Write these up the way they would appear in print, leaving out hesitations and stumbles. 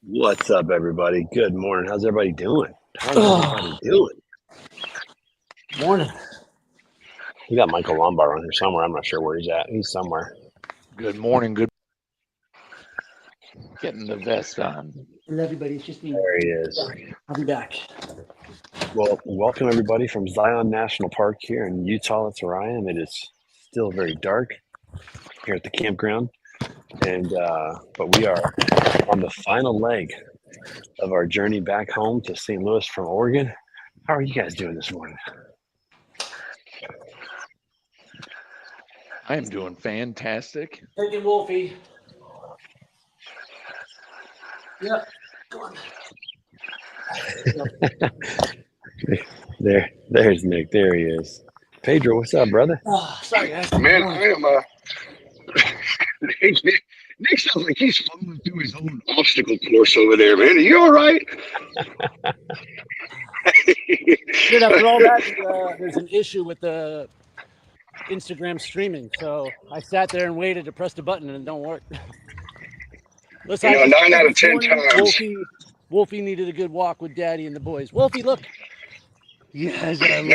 What's up, everybody? Good morning. How's everybody doing? Morning. We got Michael Lombard on here somewhere. I'm not sure where he's at. He's somewhere. Good morning. Good. Getting the vest on. Hello, everybody. It's just me. There he is. I'll be back. Well, welcome everybody from Zion National Park here in Utah. That's where I am. It is still very dark here at the campground, and but we are on the final leg of our journey back home to St. Louis from Oregon. How are you guys doing this morning? I am doing fantastic. Taking Wolfie. Yep. Come on. There's Nick. There he is. Pedro, what's up, brother? Oh, sorry, guys. Man, I am Nick sounds like he's fumbling through his own obstacle course over there, man. Are you all right? Dude, after all that, there's an issue with the Instagram streaming. So I sat there and waited to press the button and it don't work. Listen, 9 out of 10 times. Wolfie needed a good walk with Daddy and the boys. Wolfie, look. Yes, 9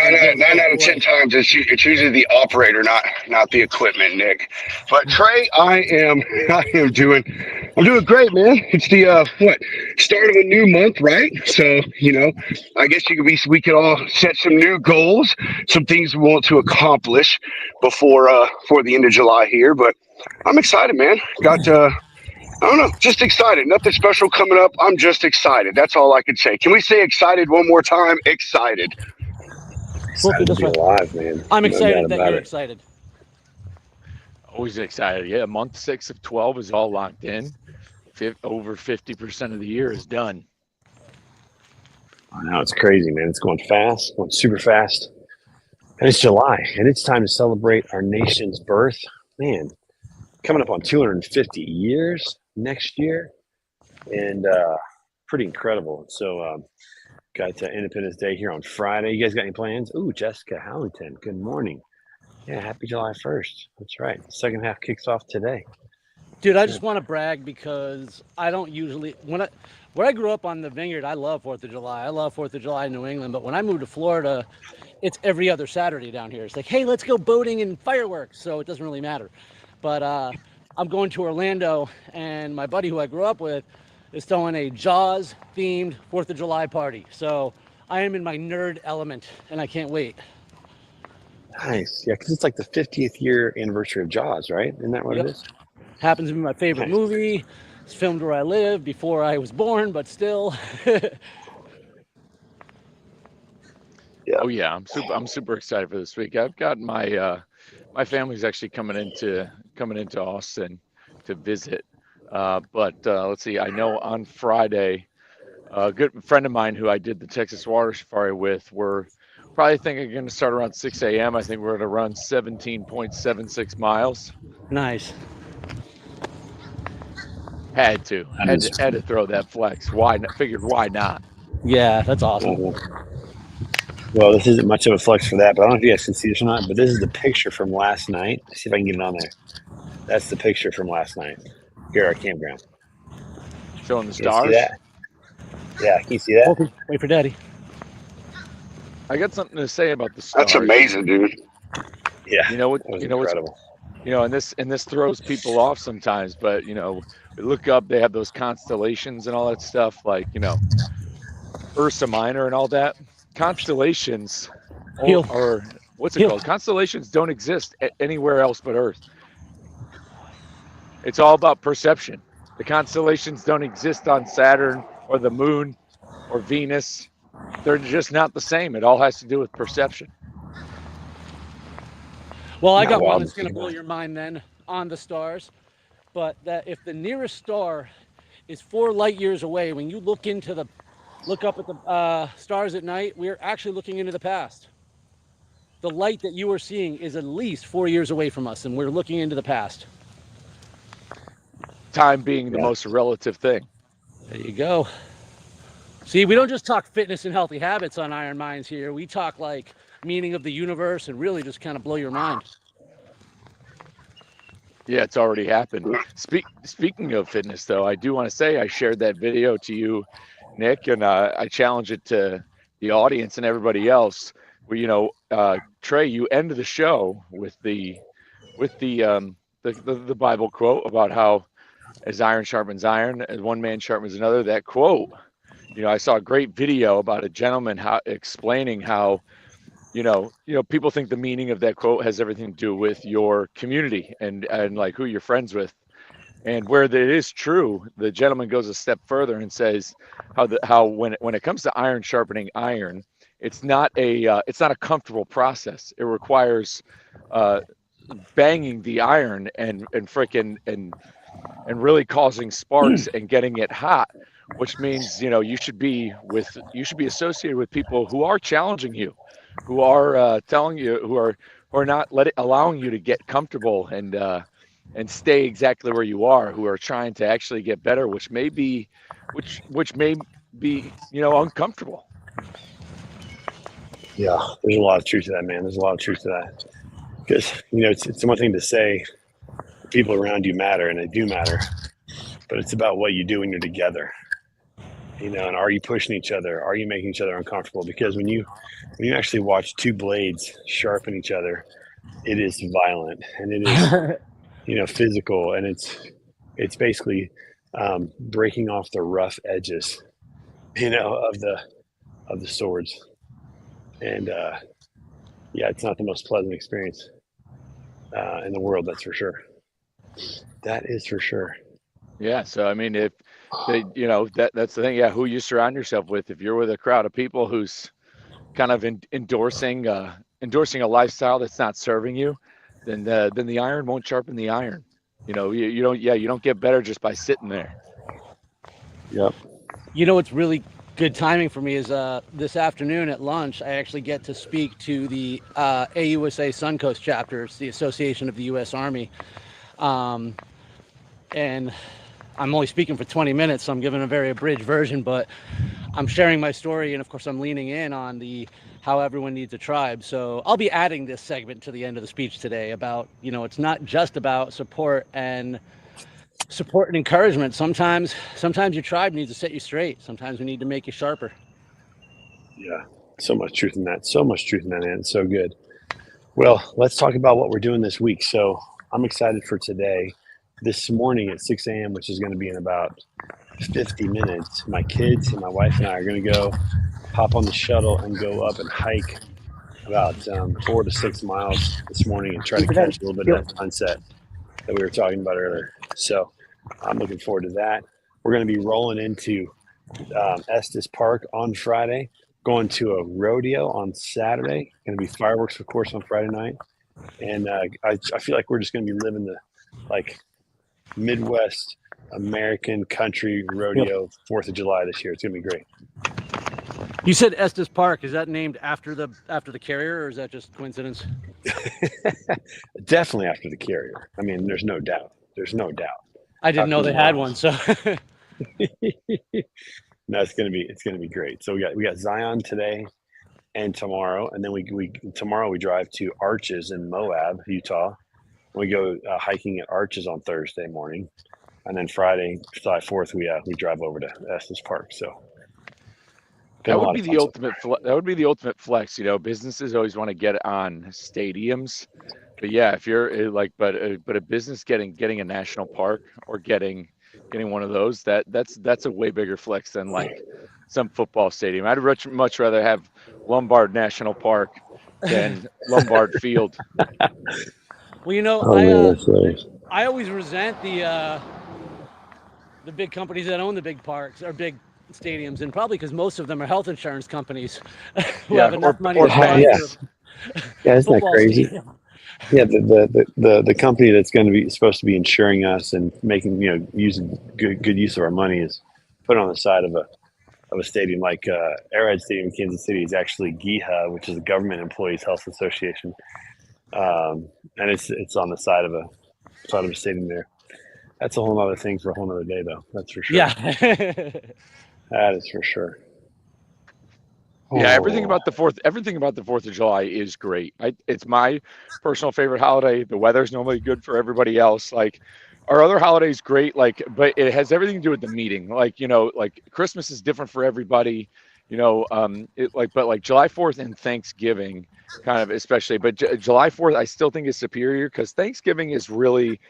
out of 10 times, it's usually the operator, not the equipment, Nick. But Trey, I'm doing great, man. It's the start of a new month, right? So I guess we could all set some new goals, some things we want to accomplish before the end of July here. But I'm excited, man. I don't know, just excited. Nothing special coming up. I'm just excited. That's all I can say. Can we say excited one more time? Excited. Excited to be alive, man. I'm excited that you're excited. Always excited. Yeah, month 6 of 12 is all locked in. Over 50% of the year is done. I know, it's crazy, man. It's going fast, going super fast. And it's July, and it's time to celebrate our nation's birth. Man, coming up on 250 years next year, and pretty incredible. So got Independence Day here on Friday. You guys got any plans? Ooh, Jessica Hallington, good morning. Yeah, happy July 1st. That's right. Second half kicks off today. Dude, I just want to brag because I don't usually when I grew up on the vineyard, I love 4th of July. I love 4th of July in New England, but when I moved to Florida, it's every other Saturday down here. It's like, hey, let's go boating and fireworks. So it doesn't really matter. But I'm going to Orlando, and my buddy who I grew up with is throwing a Jaws-themed 4th of July party. So I am in my nerd element, and I can't wait. Nice. Yeah, because it's like the 50th year anniversary of Jaws, right? Isn't that what it is? Happens to be my favorite movie. It's filmed where I live before I was born, but still. Yeah. Oh yeah, I'm super excited for this week. I've got my family's actually coming into Austin to visit. But let's see. I know on Friday, a good friend of mine who I did the Texas Water Safari with, we're probably thinking going to start around 6 a.m. I think we're going to run 17.76 miles. Nice. Had to throw that flex. Why not? Figured why not? Yeah, that's awesome. Well, this isn't much of a flex for that, but I don't know if you guys can see this or not, but this is the picture from last night. Let's see if I can get it on there. That's the picture from last night here at our campground. Showing the Can you stars? see that? Yeah, can you see that? Wait for Daddy. I got something to say about the stars. That's amazing, dude. Yeah, You know what? that was You know what's incredible. and this throws people off sometimes, but we look up, they have those constellations and all that stuff, like Ursa Minor and all that. Constellations are what's it called? Constellations don't exist anywhere else but Earth. It's all about perception. The constellations don't exist on Saturn or the moon or Venus. They're just not the same. It all has to do with perception. Well, I got one that's going to blow your mind then on the stars. But that if the nearest star is 4 light years away, when you look up at the stars at night, we're actually looking into the past. The light that you are seeing is at least 4 years away from us, and we're looking into the past. Time being the most relative thing. There you go. See, we don't just talk fitness and healthy habits on Iron Minds here. We talk like meaning of the universe and really just kind of blow your mind. Yeah, it's already happened. Speaking of fitness, though, I do want to say I shared that video to you, Nick, and I challenge it to the audience and everybody else. Where Trey, you end the show with the Bible quote about how as iron sharpens iron, as one man sharpens another. That quote, I saw a great video about a gentleman explaining how. People think the meaning of that quote has everything to do with your community and like who you're friends with. And where that is true, the gentleman goes a step further and says how when it comes to iron sharpening iron, it's not a comfortable process. It requires banging the iron and really causing sparks and getting it hot, which means you should be associated with people who are challenging you, who are telling you, who are not allowing you to get comfortable and stay exactly where you are, who are trying to actually get better, which may be uncomfortable. Yeah, there's a lot of truth to that, man. There's a lot of truth to that, because it's one thing to say people around you matter, and they do matter, but it's about what you do when you're together. And are you pushing each other? Are you making each other uncomfortable? Because when you actually watch two blades sharpen each other, it is violent, and it is physical, and it's basically breaking off the rough edges of the swords. And it's not the most pleasant experience in the world, that's for sure. That is for sure. Yeah, so I mean, if that's the thing. Yeah, who you surround yourself with. If you're with a crowd of people who's kind of endorsing a lifestyle that's not serving you, then the iron won't sharpen the iron. You don't get better just by sitting there. Yep. What's really good timing for me is this afternoon at lunch, I actually get to speak to the AUSA Suncoast chapter. It's the Association of the U.S. Army. And I'm only speaking for 20 minutes, so I'm giving a very abridged version, but I'm sharing my story, and of course I'm leaning in on how everyone needs a tribe. So I'll be adding this segment to the end of the speech today about, it's not just about support and encouragement. Sometimes your tribe needs to set you straight. Sometimes we need to make you sharper. Yeah, so much truth in that. So much truth in that, man. It's so good. Well, let's talk about what we're doing this week. So I'm excited for today. This morning at 6 a.m., which is going to be in about 50 minutes, my kids and my wife and I are going to go hop on the shuttle and go up and hike about 4 to 6 miles this morning and try to catch a little bit of that sunset that we were talking about earlier. So I'm looking forward to that. We're going to be rolling into Estes Park on Friday, going to a rodeo on Saturday. Going to be fireworks, of course, on Friday night. And I feel like we're just going to be living the Midwest American country rodeo 4th of July this year. It's gonna be great. You said Estes Park. Is that named after the carrier, or is that just coincidence? Definitely after the carrier. I mean, there's no doubt. I didn't know they had one, so no, it's gonna be great. So we got Zion today and tomorrow, and then tomorrow we drive to Arches in Moab, Utah. We go hiking at Arches on Thursday morning, and then Friday, July 4th, we drive over to Estes Park. So that would be the ultimate. That would be the ultimate flex. Businesses always want to get on stadiums, but yeah, if you're but a business getting a national park or getting one of those, that's a way bigger flex than some football stadium. I'd much rather have Lombard National Park than Lombard Field. Well, you know, Oh man, that's hilarious. I always resent the big companies that own the big parks or big stadiums, and probably because most of them are health insurance companies who have enough money or to fund yeah, their yeah, isn't that football crazy? stadium. Yeah, the company that's going to be supposed to be insuring us and making using good use of our money is put on the side of a stadium like Arrowhead Stadium in Kansas City is actually GEHA, which is the Government Employees Health Association, and it's on the side of a stadium there. That's a whole other thing for a whole other day, though. That's for sure. Yeah. That is for sure. Yeah, everything about the 4th of July is great. It's my personal favorite holiday. The weather's normally good for everybody else. Like our other holidays great, but it has everything to do with the meeting. Like Christmas is different for everybody. But July 4th and Thanksgiving kind of especially, but July 4th I still think is superior because Thanksgiving is really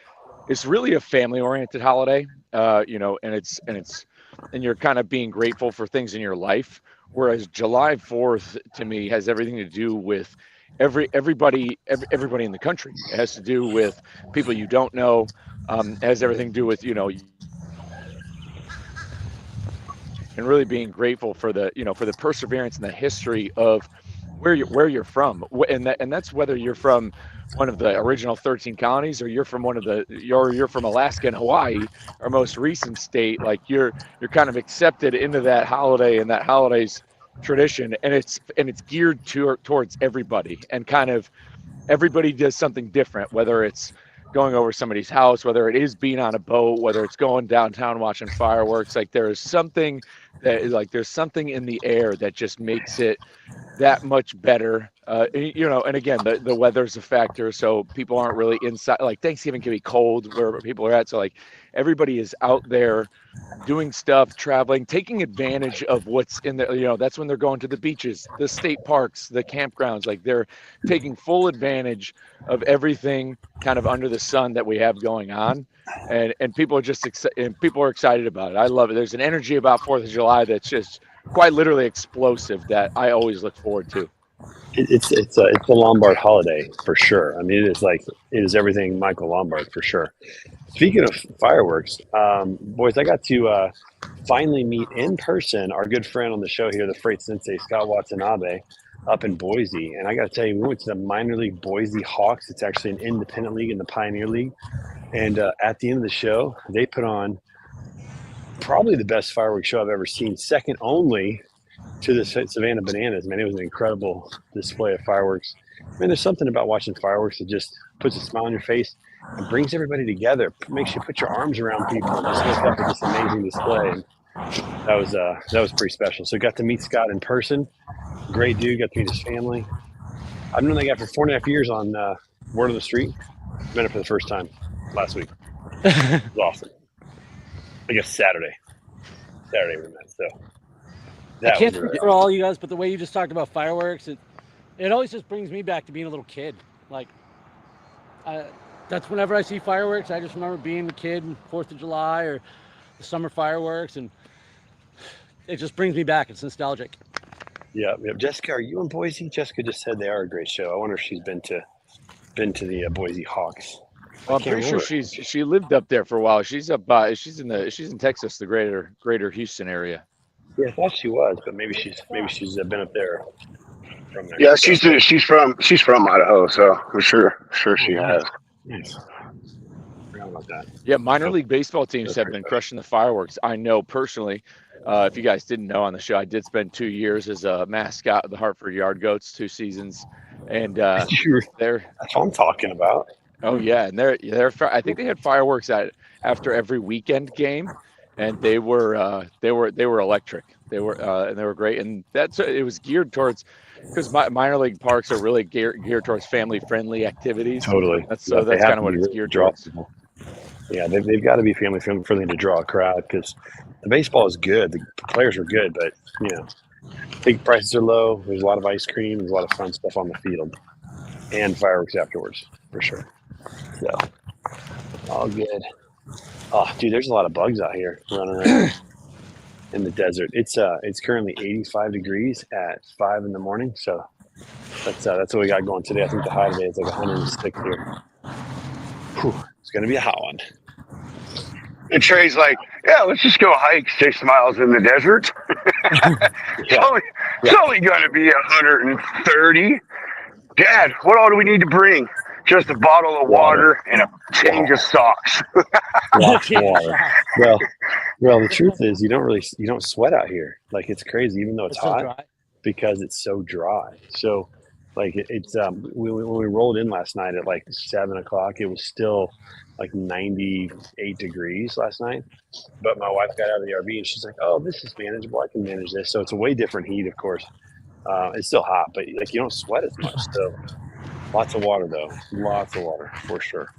a family oriented holiday. And you're kind of being grateful for things in your life. Whereas July 4th to me has everything to do with everybody in the country. It has to do with people you don't know. It has everything to do with, and really being grateful for the perseverance and the history of where you're from. And that's whether you're from one of the original 13 colonies or you're from you're from Alaska and Hawaii, our most recent state. Like you're kind of accepted into that holiday and that holiday's tradition, and it's geared towards everybody, and kind of everybody does something different, whether it's going over somebody's house, whether it is being on a boat, whether it's going downtown watching fireworks. Like there's something there's something in the air that just makes it that much better. And again, the weather's a factor, so people aren't really inside. Like Thanksgiving can be cold where people are at, so like everybody is out there doing stuff, traveling, taking advantage of what's in the, that's when they're going to the beaches, the state parks, the campgrounds. Like they're taking full advantage of everything kind of under the sun that we have going on. And people are people are excited about it. I love it. There's an energy about 4th of July that's just quite literally explosive that I always look forward to. It's the Lombard holiday for sure. I mean, it is everything Michael Lombard for sure. Speaking of fireworks, boys, I got to finally meet in person our good friend on the show here, the Freight Sensei, Scott Watanabe, up in Boise. And I got to tell you, we went to the minor league Boise Hawks. It's actually an independent league in the Pioneer League. And at the end of the show, they put on probably the best fireworks show I've ever seen, second only to the Savannah Bananas. Man, it was an incredible display of fireworks. Man, there's something about watching fireworks that just puts a smile on your face and brings everybody together, makes you put your arms around people and just look up at this amazing display. And that was pretty special. So got to meet Scott in person. Great dude. Got to meet his family. I've known that guy for 4.5 years on Word on the Street. Met him for the first time last week. It was awesome. I guess Saturday we met. So I can't speak for all you guys, but the way you just talked about fireworks, it always just brings me back to being a little kid. Like, that's whenever I see fireworks, I just remember being a kid, 4th of July or the summer fireworks, and it just brings me back. It's nostalgic. Yeah. Jessica, are you in Boise? Jessica just said they are a great show. I wonder if she's been to the Boise Hawks. Well, I'm pretty sure she lived up there for a while. She's up she's in Texas, the greater Houston area. Yeah, I thought she was, but maybe she's been up there from there. Yeah, she's from Idaho, so I'm sure she has. Nice. Forgot about that. Yeah, minor league baseball teams have been crushing the fireworks. I know personally. If you guys didn't know on the show, I did spend 2 years as a mascot of the Hartford Yard Goats, 2 seasons, and that's what I'm talking about. Oh yeah, and I think they had fireworks after every weekend game, and they were electric. They were great, and it was geared towards, because minor league parks are really geared towards family friendly activities. Totally. That's kind of what it's geared towards. Yeah, they've got to be family friendly to draw a crowd, because the baseball is good, the players are good, but big prices are low. There's a lot of ice cream. There's a lot of fun stuff on the field, and fireworks afterwards for sure. So all good. Oh, dude, there's a lot of bugs out here running around in the desert. It's currently 85 degrees at 5 in the morning, so That's what we got going today. I think the high today is like 106 here. Whew, it's gonna be a hot one. And Trey's like, yeah, let's just go hike 6 miles in the desert. It's only going to be 130. Dad, what all do we need to bring? Just a bottle of water and a change of socks. Lots of water. Well, the truth is you don't sweat out here. Like it's crazy, even though it's so hot, dry. because it's so dry. So like it's when we rolled in last night at like 7 o'clock, it was still like 98 degrees last night. But my wife got out of the RV and she's like, "Oh, this is manageable. I can manage this." So it's a way different heat, of course. It's still hot, but like you don't sweat as much. So lots of water though. Lots of water for sure.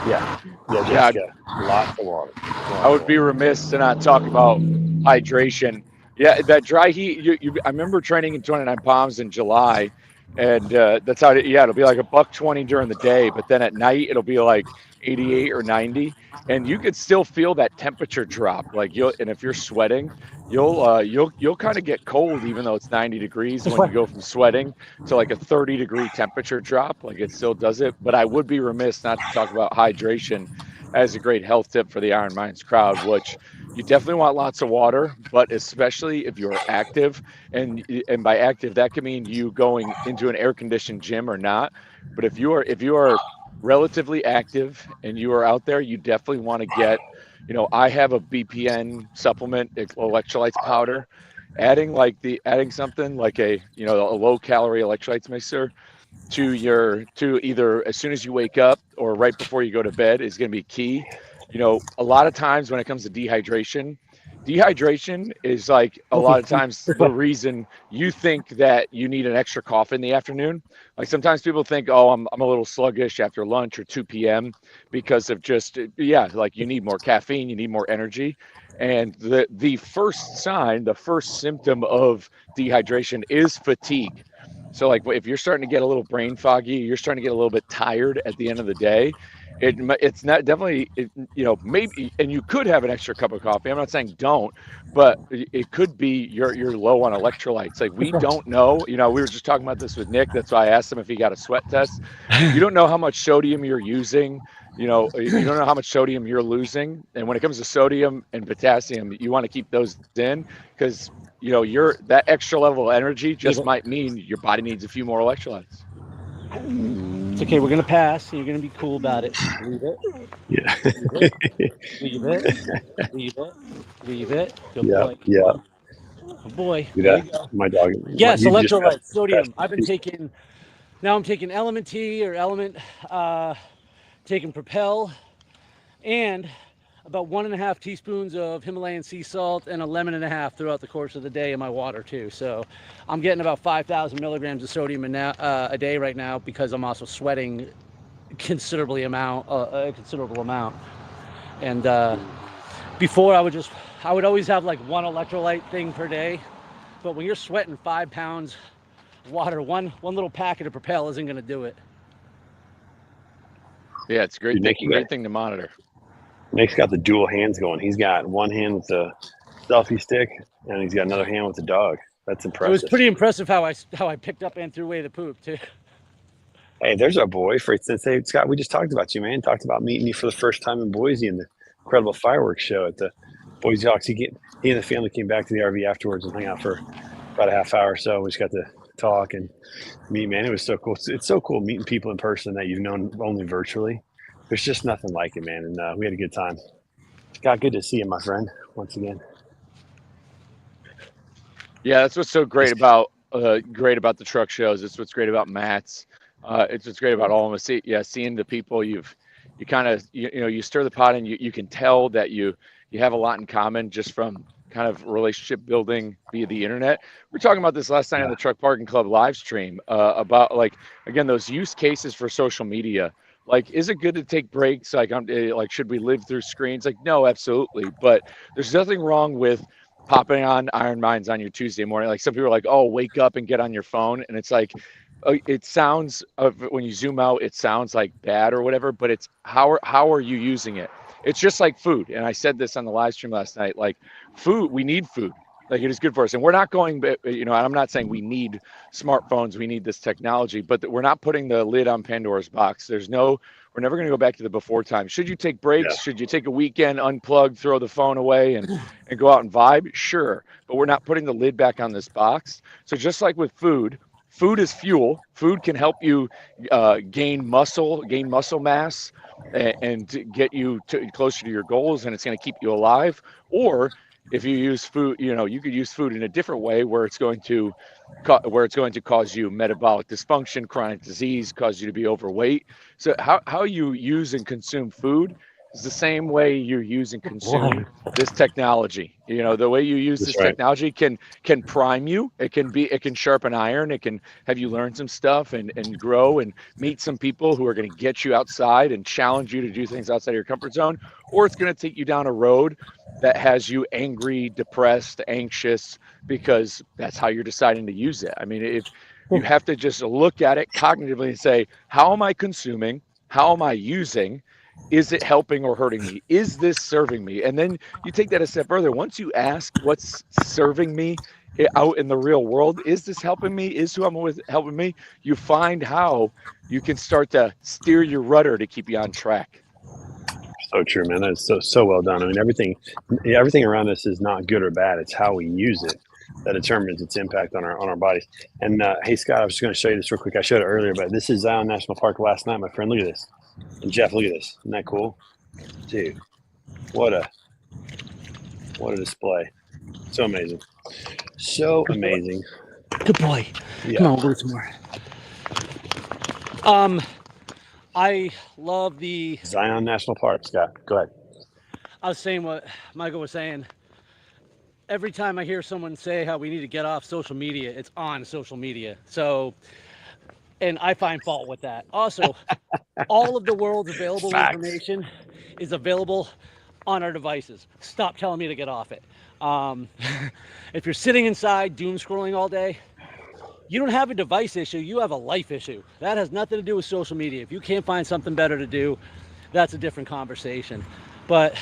Yeah, Jessica, lots of water. I would be remiss to not talk about hydration. Yeah, that dry heat. I remember training in 29 Palms in July, and that's how. It'll be like $120 during the day, but then at night it'll be like 88 or 90, and you could still feel that temperature drop. Like and if you're sweating, you'll kind of get cold even though it's 90 degrees when you go from sweating to like a 30-degree temperature drop. Like it still does it. But I would be remiss not to talk about hydration as a great health tip for the Iron Minds crowd, which you definitely want lots of water, but especially if you're active, and by active that can mean you going into an air-conditioned gym or not. But if you are relatively active and you are out there, you definitely want to get, I have a BPN supplement, electrolytes powder. Adding something like a low calorie electrolytes mixer to either as soon as you wake up or right before you go to bed is going to be key. A lot of times when it comes to dehydration is like a lot of times the reason you think that you need an extra coffee in the afternoon. Like sometimes people think, oh, I'm a little sluggish after lunch or 2 p.m. because of like you need more caffeine, you need more energy. And the first symptom of dehydration is fatigue. So like if you're starting to get a little brain foggy, you're starting to get a little bit tired at the end of the day, it's not definitely, maybe, and you could have an extra cup of coffee. I'm not saying don't, but it could be you're low on electrolytes. Like we don't know, we were just talking about this with Nick. That's why I asked him if he got a sweat test. You don't know how much sodium you're using. You don't know how much sodium you're losing. And when it comes to sodium and potassium, you want to keep those in because that extra level of energy just might mean your body needs a few more electrolytes. It's okay. We're going to pass. You're going to be cool about it. Leave it. Yeah. Leave it. Leave it. Leave it. Good boy. Yeah. Good boy. There you go. My dog. Yes, electrolytes, sodium. I'm taking Element T or Element, taking Propel, and about 1.5 teaspoons of Himalayan sea salt and a lemon and a half throughout the course of the day in my water too. So I'm getting about 5,000 milligrams of sodium a day right now because I'm also sweating a considerable amount. And before I would always have like one electrolyte thing per day. But when you're sweating 5 pounds of water, one little packet of Propel isn't going to do it. Yeah, it's great thing to monitor. Nick's got the dual hands going. He's got one hand with the selfie stick, and he's got another hand with the dog. That's impressive. It was pretty impressive how I picked up and threw away the poop too. Hey, there's our boy, Freight Sensei. Scott, we just talked about you, man. Talked about meeting you for the first time in Boise in the incredible fireworks show at the Boise Hawks. He and the family came back to the RV afterwards and hung out for about a half hour or so. We just got to talk and meet, man. It was so cool. It's so cool meeting people in person that you've known only virtually. There's just nothing like it, man. And we had a good time. Scott, good to see you, my friend, once again. Yeah, that's what's so great about the truck shows. It's what's great about Matt's. It's what's great about all of us. Seeing the people you stir the pot and you can tell that you have a lot in common just from kind of relationship building via the internet. We were talking about this last night on the Truck Parking Club live stream about those use cases for social media. Like, is it good to take breaks? Should we live through screens? Like, no, absolutely. But there's nothing wrong with popping on Iron Minds on your Tuesday morning. Like some people are like, oh, wake up and get on your phone. And it's like, it sounds, when you zoom out, it sounds like bad or whatever, but it's how are you using it? It's just like food. And I said this on the live stream last night, like food, we need food. Like, it is good for us. And we're not going, I'm not saying we need smartphones, we need this technology, but we're not putting the lid on Pandora's box. We're never going to go back to the before time. Should you take breaks? Yeah. Should you take a weekend, unplug, throw the phone away and go out and vibe? Sure. But we're not putting the lid back on this box. So just like with food is fuel. Food can help you gain muscle mass and to get you closer to your goals, and it's going to keep you alive. Or if you use food, you could use food in a different way where it's going to cause you metabolic dysfunction, chronic disease, cause you to be overweight. So how you use and consume food is the same way you use and consume this technology. The way you use this technology can prime you. It can sharpen iron. It can have you learn some stuff and grow and meet some people who are going to get you outside and challenge you to do things outside of your comfort zone. Or it's going to take you down a road that has you angry, depressed, anxious, because that's how you're deciding to use it. I mean, if you have to just look at it cognitively and say, how am I consuming? How am I using? Is it helping or hurting me? Is this serving me? And then you take that a step further. Once you ask what's serving me out in the real world, is this helping me? Is who I'm with helping me? You find how you can start to steer your rudder to keep you on track. So true, man. That's so well done. I mean, everything around us is not good or bad. It's how we use it that determines its impact on our bodies. And hey, Scott, I was just going to show you this real quick. I showed it earlier, but this is Zion National Park last night, my friend. Look at this. And Jeff, look at this. Isn't that cool, dude? What a display! So amazing. So amazing. Good boy. Yeah. Come on, we'll go some more. I love the Zion National Park. Scott, go ahead. I was saying what Michael was saying. Every time I hear someone say how we need to get off social media, it's on social media. So, and I find fault with that. Also, all of the world's available information is available on our devices. Stop telling me to get off it. If you're sitting inside doom scrolling all day, you don't have a device issue, you have a life issue. That has nothing to do with social media. If you can't find something better to do, that's a different conversation. But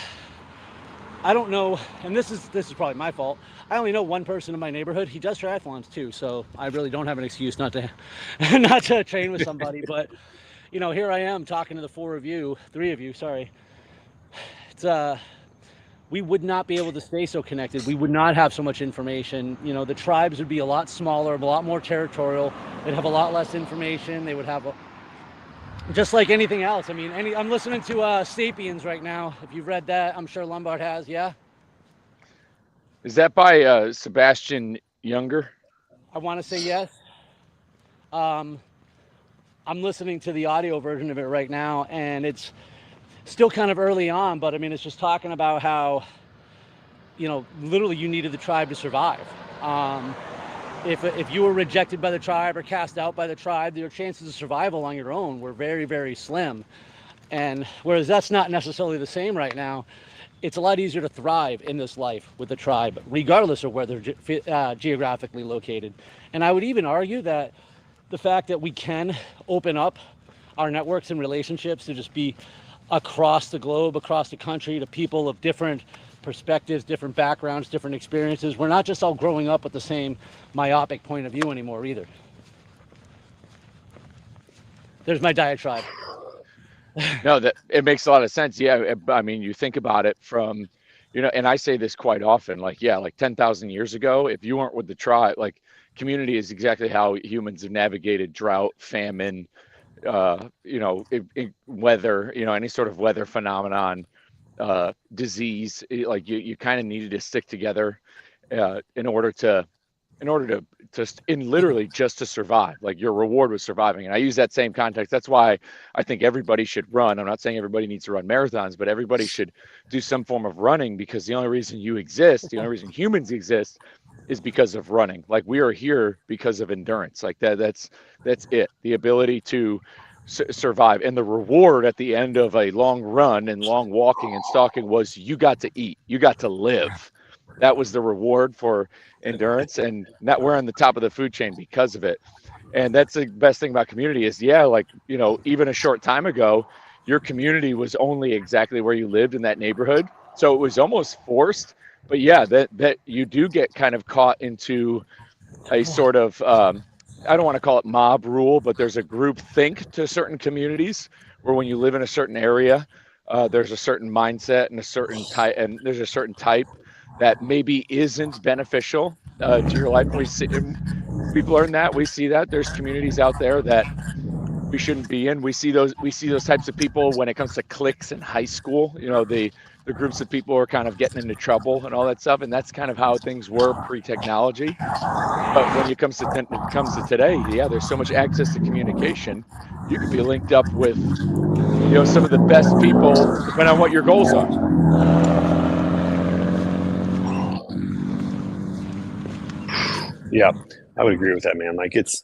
I don't know, and this is probably my fault. I only know one person in my neighborhood. He does triathlons too, so I really don't have an excuse not to train with somebody. But here I am talking to the three of you, sorry. It's we would not be able to stay so connected. We would not have so much information. The tribes would be a lot smaller, a lot more territorial. They'd have a lot less information. They would have just like anything else. I mean, I'm listening to Sapiens right now. If you've read that, I'm sure Lombard has. Yeah. Is that by Sebastian Younger? I want to say yes. I'm listening to the audio version of it right now, and it's still kind of early on, but I mean, it's just talking about how, literally you needed the tribe to survive. If you were rejected by the tribe or cast out by the tribe, your chances of survival on your own were very, very slim. And whereas that's not necessarily the same right now, it's a lot easier to thrive in this life with the tribe, regardless of where they're geographically located. And I would even argue that the fact that we can open up our networks and relationships to just be across the globe, across the country, to people of different perspectives, different backgrounds, different experiences. We're not just all growing up with the same myopic point of view anymore either. There's my diatribe. No, that it makes a lot of sense. Yeah, I mean, you think about it from, and I say this quite often, like 10,000 years ago, if you weren't with the tribe, like community is exactly how humans have navigated drought, famine, weather, any sort of weather phenomenon, disease. Like you kind of needed to stick together in order to literally just to survive. Like your reward was surviving. And I use that same context. That's why I think everybody should run. I'm not saying everybody needs to run marathons, but everybody should do some form of running, because the only reason you exist, the only reason humans exist, is because of running. Like we are here because of endurance. Like that's it. The ability to survive. And the reward at the end of a long run and long walking and stalking was you got to eat, you got to live. That was the reward for endurance, and that we're on the top of the food chain because of it. And that's the best thing about community is, even a short time ago, your community was only exactly where you lived in that neighborhood. So it was almost forced but yeah, that you do get kind of caught into a sort of I don't want to call it mob rule, but there's a group think to certain communities where when you live in a certain area, there's a certain mindset and a certain type, and there's a certain type that maybe isn't beneficial to your life. We've learned that. We see that there's communities out there that we shouldn't be in. We see those types of people when it comes to cliques in high school. The groups of people are kind of getting into trouble and all that stuff, and that's kind of how things were pre-technology. But when it comes to today, yeah, there's so much access to communication. You could be linked up with some of the best people, depending on what your goals are. Yeah, I would agree with that, man. Like it's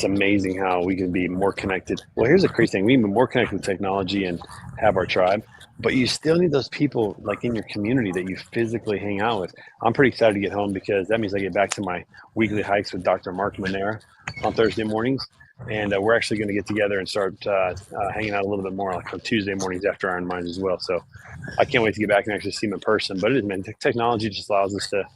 amazing how we can be more connected. Well, here's the crazy thing: we can be more connected with technology and have our tribe, but you still need those people like in your community that you physically hang out with. I'm pretty excited to get home because that means I get back to my weekly hikes with Dr. Mark Manera on Thursday mornings, and we're actually going to get together and start hanging out a little bit more like on Tuesday mornings after Iron Minds as well. So I can't wait to get back and actually see him in person. But it is, man, technology just allows us to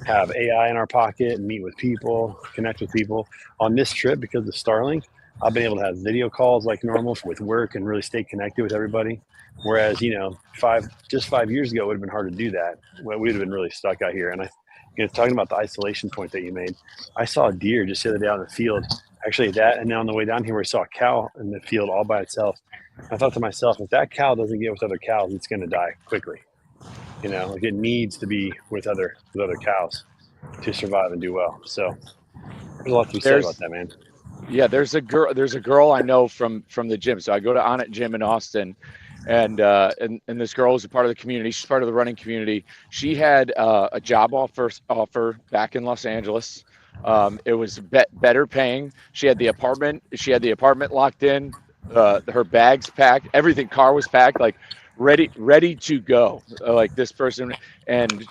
have AI in our pocket and meet with people, connect with people. On this trip, because of Starlink, I've been able to have video calls like normal with work and really stay connected with everybody. Whereas, 5 years ago, it would have been hard to do that. Well, we would have been really stuck out here. And talking about the isolation point that you made, I saw a deer just the other day out in the field. Actually, that, and then on the way down here, we saw a cow in the field all by itself. I thought to myself, if that cow doesn't get with other cows, it's going to die quickly. Like it needs to be with other cows to survive and do well. So there's a lot to be said about that, man. Yeah, there's a girl I know from the gym. So I go to Onnit Gym in Austin, and this girl is a part of the community. She's part of the running community. She had a job offer back in Los Angeles. It was better paying. She had the apartment locked in. Her bags packed. Everything. Car was packed. Like ready to go. Like this person, and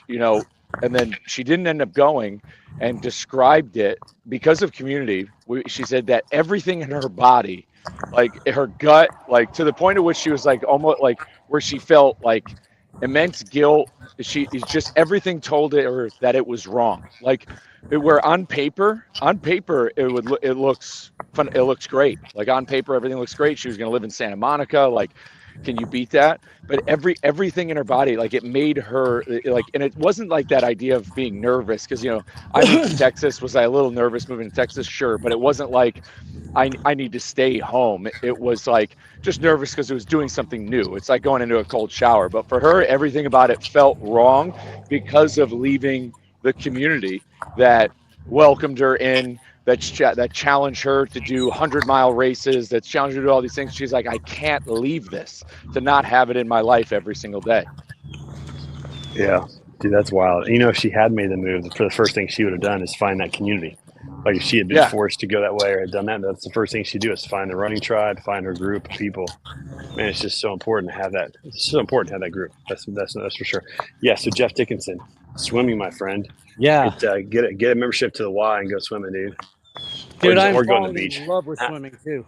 and then she didn't end up going, and described it because of community. She said that everything in her body, like her gut, like to the point at which she was like almost like where she felt like immense guilt. Just everything told her that it was wrong. Like where on paper it looks fun. It looks great. Like on paper, everything looks great. She was going to live in Santa Monica. Like, can you beat that? But everything in her body, like it made her like, and it wasn't like that idea of being nervous. Cause I moved to Texas. Was I a little nervous moving to Texas? Sure. But it wasn't like I need to stay home. It was like just nervous because it was doing something new. It's like going into a cold shower. But for her, everything about it felt wrong because of leaving the community that welcomed her in, that challenged her to do 100-mile races, that challenged her to do all these things. She's like, I can't leave this to not have it in my life every single day. Yeah, dude, that's wild. If she had made the move, the first thing she would have done is find that community. Like if she had been forced to go that way or had done that, that's the first thing she'd do is find the running tribe, find her group of people. Man, it's just so important to have that. It's so important to have that group. That's for sure. Yeah. So Jeff Dickinson, swimming, my friend. Yeah. Get a membership to the Y and go swimming, dude. Dude, or go to the beach. In love with swimming too.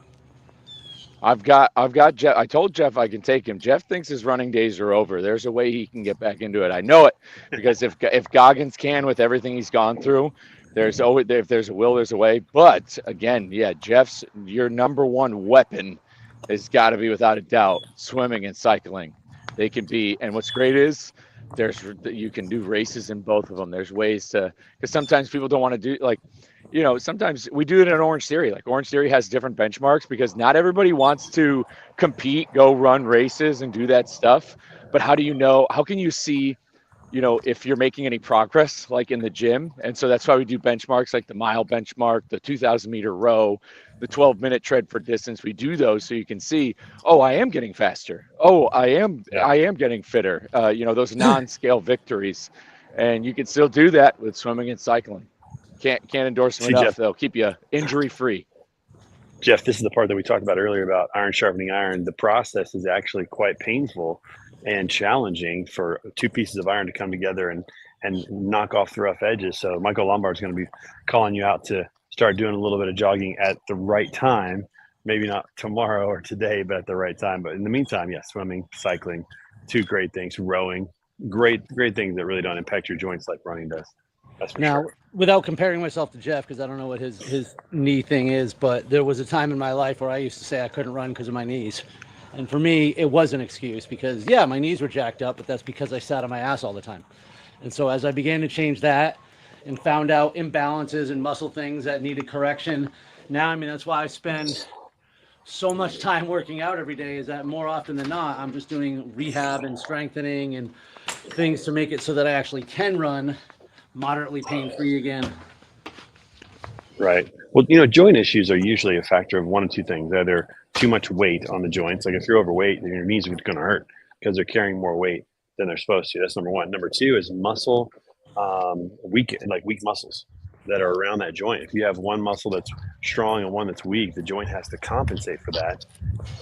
I've got Jeff. I told Jeff I can take him. Jeff thinks his running days are over. There's a way he can get back into it. I know it because if Goggins can with everything he's gone through, if there's a will, there's a way. But again, yeah, Jeff's your number one weapon has got to be without a doubt swimming and cycling. They can be, and what's great is you can do races in both of them. There's ways to, because sometimes people don't want to do like. Sometimes we do it in Orange Theory. Like Orange Theory has different benchmarks because not everybody wants to compete, go run races and do that stuff. But how can you see, if you're making any progress like in the gym? And so that's why we do benchmarks like the mile benchmark, the 2,000-meter row, the 12-minute tread for distance. We do those so you can see, oh, I am getting faster. Oh, I am getting fitter. Those non-scale victories. And you can still do that with swimming and cycling. Can't endorse them enough. Jeff, they'll keep you injury free. Jeff, this is the part that we talked about earlier about iron sharpening iron. The process is actually quite painful and challenging for two pieces of iron to come together and knock off the rough edges. So Michael Lombard is going to be calling you out to start doing a little bit of jogging at the right time. Maybe not tomorrow or today, but at the right time. But in the meantime, yeah, swimming, cycling, two great things. Rowing, great things that really don't impact your joints like running does. That's for Now, sure. without comparing myself to Jeff, because I don't know what his knee thing is, but there was a time in my life where I used to say I couldn't run because of my knees. And for me, it was an excuse because, yeah, my knees were jacked up, but that's because I sat on my ass all the time. And so as I began to change that and found out imbalances and muscle things that needed correction, now, I mean, that's why I spend so much time working out every day, is that more often than not, I'm just doing rehab and strengthening and things to make it so that I actually can run moderately pain-free again. Right. Well, you know, joint issues are usually a factor of one of two things: either too much weight on the joints, like if you're overweight, then your knees are going to hurt because they're carrying more weight than they're supposed to. That's number one. Number two is muscle weak muscles that are around that joint. If you have one muscle that's strong and one that's weak, the joint has to compensate for that,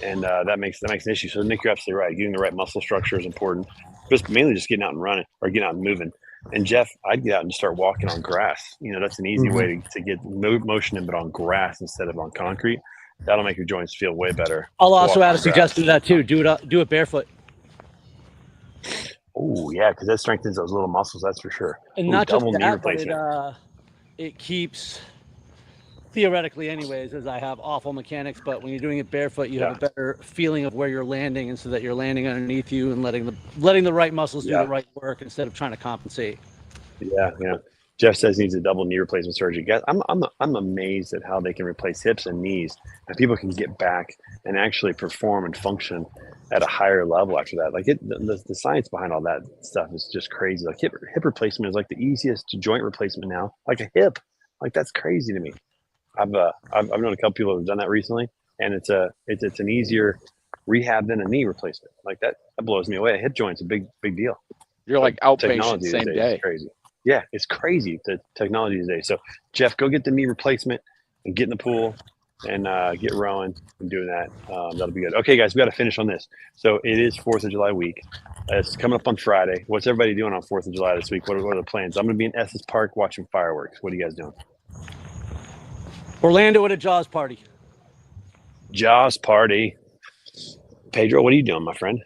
and that makes an issue. So Nick, you're absolutely right. Getting the right muscle structure is important. Just mainly just getting out and running or getting out and moving. And Jeff, I'd get out and start walking on grass. You know, that's an easy way to get motion in, but on grass instead of on concrete. That'll make your joints feel way better. I'll also add a suggestion to that too. Do it barefoot. Oh yeah, because that strengthens those little muscles. That's for sure. And not just that, but it keeps, theoretically anyways, as I have awful mechanics, but when you're doing it barefoot, you have a better feeling of where you're landing, and so that you're landing underneath you and letting the right muscles do the right work instead of trying to compensate. Yeah. Jeff says he needs a double knee replacement surgery. Guys, I'm amazed at how they can replace hips and knees, and people can get back and actually perform and function at a higher level after that. Like the science behind all that stuff is just crazy. Like hip replacement is like the easiest joint replacement now. Like a hip, like that's crazy to me. I've known a couple people who have done that recently, and it's an easier rehab than a knee replacement. Like that blows me away. A hip joint's a big deal. You're like outpatient same day. It's crazy. Yeah, it's crazy, the technology today. So Jeff, go get the knee replacement and get in the pool and get rowing and doing that. That'll be good. Okay, guys, we got to finish on this. So it is 4th of July week. It's coming up on Friday. What's everybody doing on 4th of July this week? What are the plans? I'm going to be in Estes Park watching fireworks. What are you guys doing? Orlando at a Jaws party. Jaws party. Pedro, what are you doing, my friend?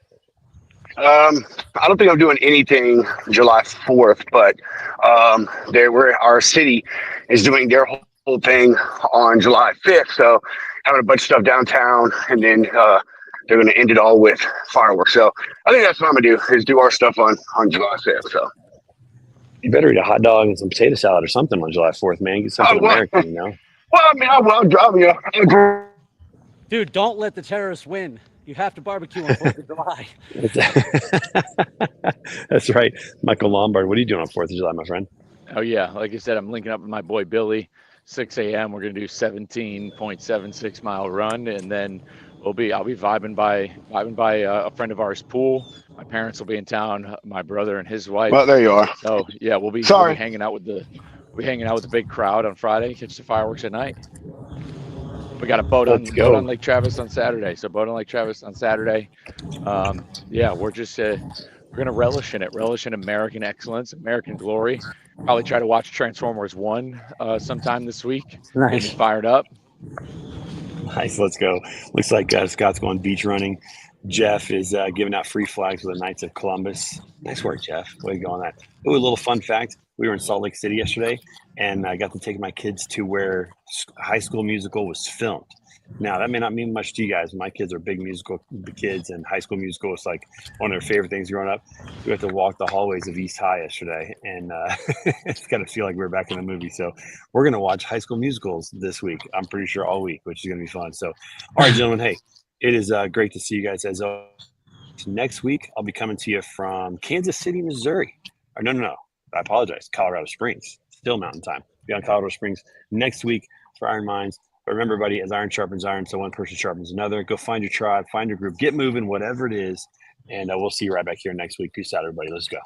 I don't think I'm doing anything July 4th, but our city is doing their whole thing on July 5th. So having a bunch of stuff downtown, and then they're going to end it all with fireworks. So I think that's what I'm going to do, is do our stuff on July 5th. So you better eat a hot dog and some potato salad or something on July 4th, man. Get something American, you know? Well, I mean, I'll drive you. Dude, don't let the terrorists win. You have to barbecue on 4th of July. That's right. Michael Lombard, what are you doing on 4th of July, my friend? Oh, yeah. Like I said, I'm linking up with my boy Billy. 6 a.m. We're going to do 17.76 mile run. And then I'll be vibing by a friend of ours' pool. My parents will be in town, my brother and his wife. Well, there you are. So, yeah, we'll be hanging out with the big crowd on Friday, catch the fireworks at night. We got a boat on Lake Travis on Saturday. So boat on Lake Travis on Saturday. Yeah, we're just we're gonna relish in American excellence, American glory. Probably try to watch Transformers 1 sometime this week. Nice. Getting fired up. Nice, let's go. Looks like Scott's going beach running. Jeff is giving out free flags for the Knights of Columbus. Nice work, Jeff. Way to go on that. Oh, a little fun fact. We were in Salt Lake City yesterday, and I got to take my kids to where High School Musical was filmed. Now, that may not mean much to you guys. My kids are big musical kids, and High School Musical was like one of their favorite things growing up. We had to walk the hallways of East High yesterday, and it's got to feel like we're back in the movie. So we're going to watch High School Musicals this week. I'm pretty sure all week, which is going to be fun. So, all right, gentlemen, hey, it is great to see you guys. As next week, I'll be coming to you from Kansas City, Missouri. Or no. I apologize. Colorado Springs. Still Mountain Time. Be on Colorado Springs next week for Iron Minds. But remember, buddy, as iron sharpens iron, so one person sharpens another. Go find your tribe, find your group, get moving, whatever it is. And we'll see you right back here next week. Peace out, everybody. Let's go.